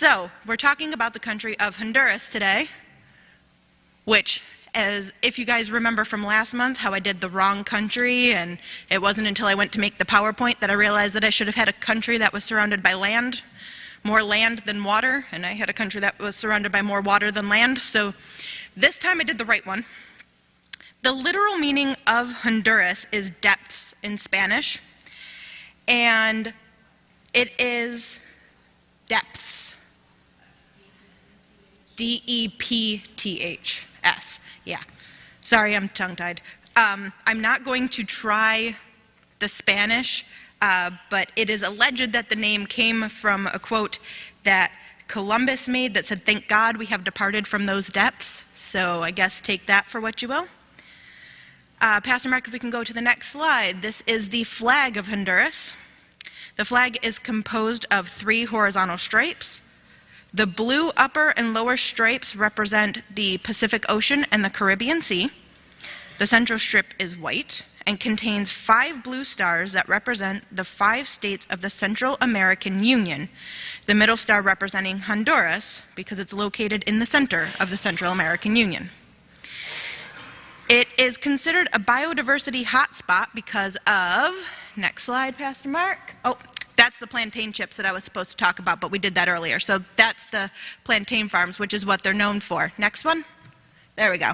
So, we're talking about the country of Honduras today, which, as if you guys remember from last month how I did the wrong country, and it wasn't until I went to make the PowerPoint that I realized that I should have had a country that was surrounded by land, more land than water, and I had a country that was surrounded by more water than land, so this time I did the right one. The literal meaning of Honduras is depths in Spanish, and it is depths. D-E-P-T-H-S. Yeah. Sorry, I'm tongue-tied. I'm not going to try the Spanish, but it is alleged that the name came from a quote that Columbus made that said, "Thank God we have departed from those depths." So I guess take that for what you will. Pastor Mark, if we can go to the next slide. This is the flag of Honduras. The flag is composed of 3 horizontal stripes. The blue upper and lower stripes represent the Pacific Ocean and the Caribbean Sea. The central strip is white and contains 5 blue stars that represent the 5 states of the Central American Union, the middle star representing Honduras because it's located in the center of the Central American Union. It is considered a biodiversity hotspot because of, next slide, Pastor Mark. Oh, that's the plantain chips that I was supposed to talk about, but we did that earlier. So that's the plantain farms, which is what they're known for. Next one. There we go.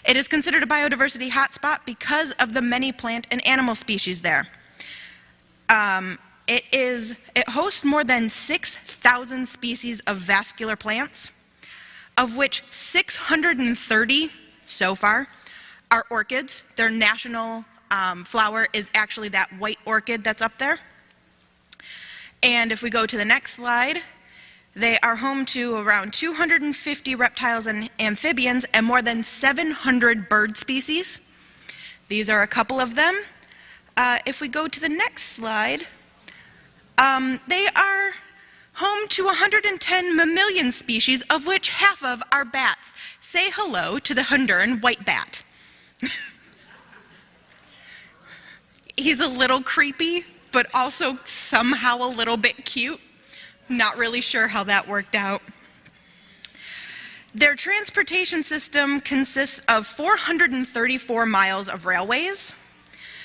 It is considered a biodiversity hotspot because of the many plant and animal species there. It hosts more than 6,000 species of vascular plants, of which 630 so far are orchids. Their national flower is actually that white orchid that's up there. And if we go to the next slide, they are home to around 250 reptiles and amphibians and more than 700 bird species. These are a couple of them. If we go to the next slide, they are home to 110 mammalian species, of which half of are bats. Say hello to the Honduran white bat. He's a little creepy, but also somehow a little bit cute. Not really sure how that worked out. Their transportation system consists of 434 miles of railways,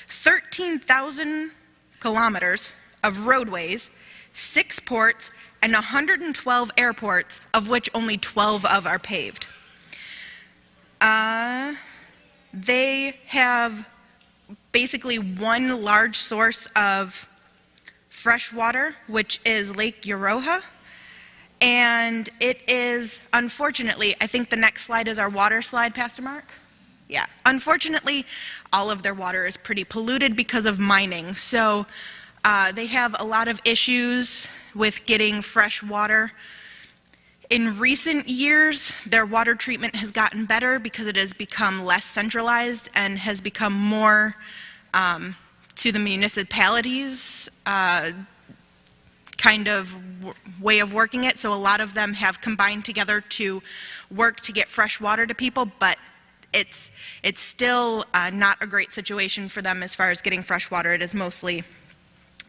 13,000 kilometers of roadways, 6 ports, and 112 airports, of which only 12 are paved. They have basically one large source of fresh water, which is Lake Yoroja, and it is, unfortunately, I think the next slide is our water slide, Pastor Mark? Yeah, unfortunately, all of their water is pretty polluted because of mining, so they have a lot of issues with getting fresh water. In recent years, their water treatment has gotten better because it has become less centralized and has become more to the municipalities kind of way of working it. So a lot of them have combined together to work to get fresh water to people, but it's still not a great situation for them as far as getting fresh water. It is mostly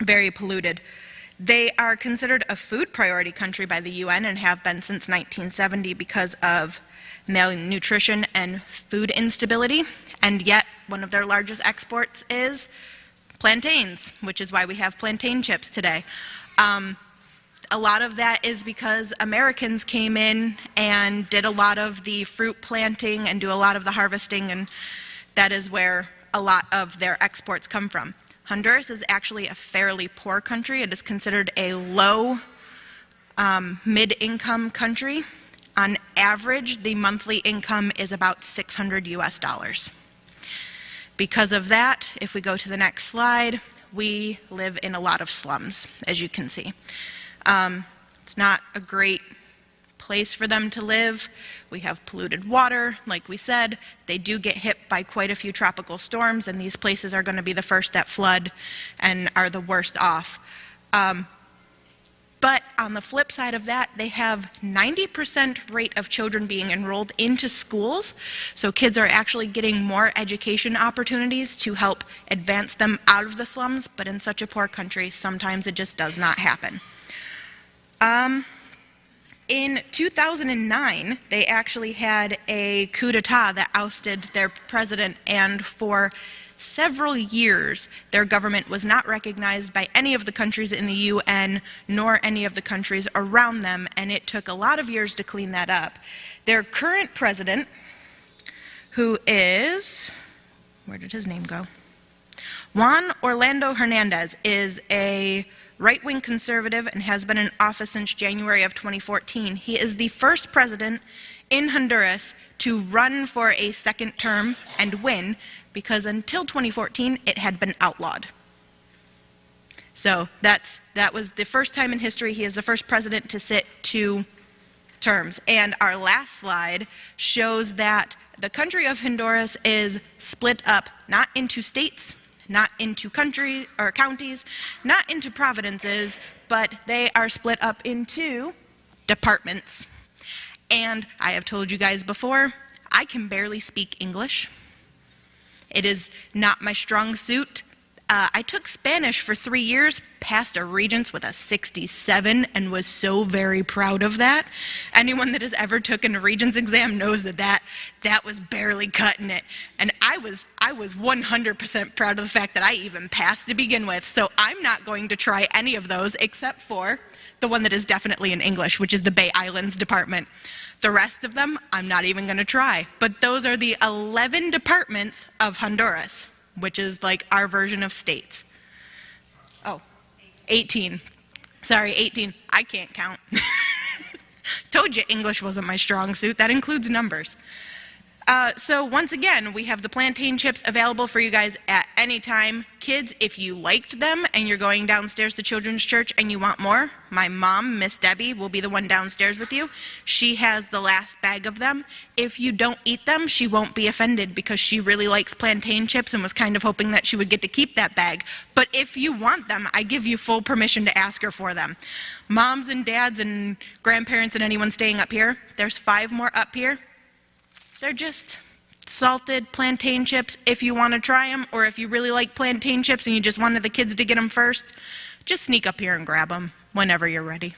very polluted. They are considered a food priority country by the UN and have been since 1970 because of malnutrition and food instability, and yet one of their largest exports is plantains, which is why we have plantain chips today. A lot of that is because Americans came in and did a lot of the fruit planting and do a lot of the harvesting, and that is where a lot of their exports come from. Honduras is actually a fairly poor country. It is considered a low mid-income country. On average, the monthly income is about $600 US. Because of that, if we go to the next slide, we live in a lot of slums, as you can see. It's not a great place for them to live. We have polluted water, like we said. They do get hit by quite a few tropical storms, and these places are going to be the first that flood and are the worst off. But on the flip side of that, they have 90% rate of children being enrolled into schools, so kids are actually getting more education opportunities to help advance them out of the slums, but in such a poor country, sometimes it just does not happen. In 2009, they actually had a coup d'etat that ousted their president, and for several years, their government was not recognized by any of the countries in the UN, nor any of the countries around them, and it took a lot of years to clean that up. Their current president, who is, where did his name go? Juan Orlando Hernandez, is a right-wing conservative and has been in office since January of 2014. He is the first president in Honduras to run for a second term and win, because until 2014 it had been outlawed. So that was the first time in history. He is the first president to sit 2 terms. And our last slide shows that the country of Honduras is split up not into states, not into country or counties, not into provinces, but they are split up into departments. And I have told you guys before, I can barely speak English. It is not my strong suit. I took Spanish for 3 years, passed a Regents with a 67, and was so very proud of that. Anyone that has ever taken a Regents exam knows that was barely cutting it. And I was 100% proud of the fact that I even passed to begin with. So I'm not going to try any of those except for the one that is definitely in English, which is the Bay Islands Department. The rest of them, I'm not even going to try. But those are the 11 departments of Honduras, which is like our version of states. Oh, 18. Sorry, 18. I can't count. Told you English wasn't my strong suit. That includes numbers. So once again, we have the plantain chips available for you guys at any time. Kids, if you liked them and you're going downstairs to Children's Church and you want more, my mom, Miss Debbie, will be the one downstairs with you. She has the last bag of them. If you don't eat them, she won't be offended because she really likes plantain chips and was kind of hoping that she would get to keep that bag. But if you want them, I give you full permission to ask her for them. Moms and dads and grandparents and anyone staying up here, there's 5 more up here. They're just salted plantain chips if you want to try them, or if you really like plantain chips and you just wanted the kids to get them first, just sneak up here and grab them whenever you're ready.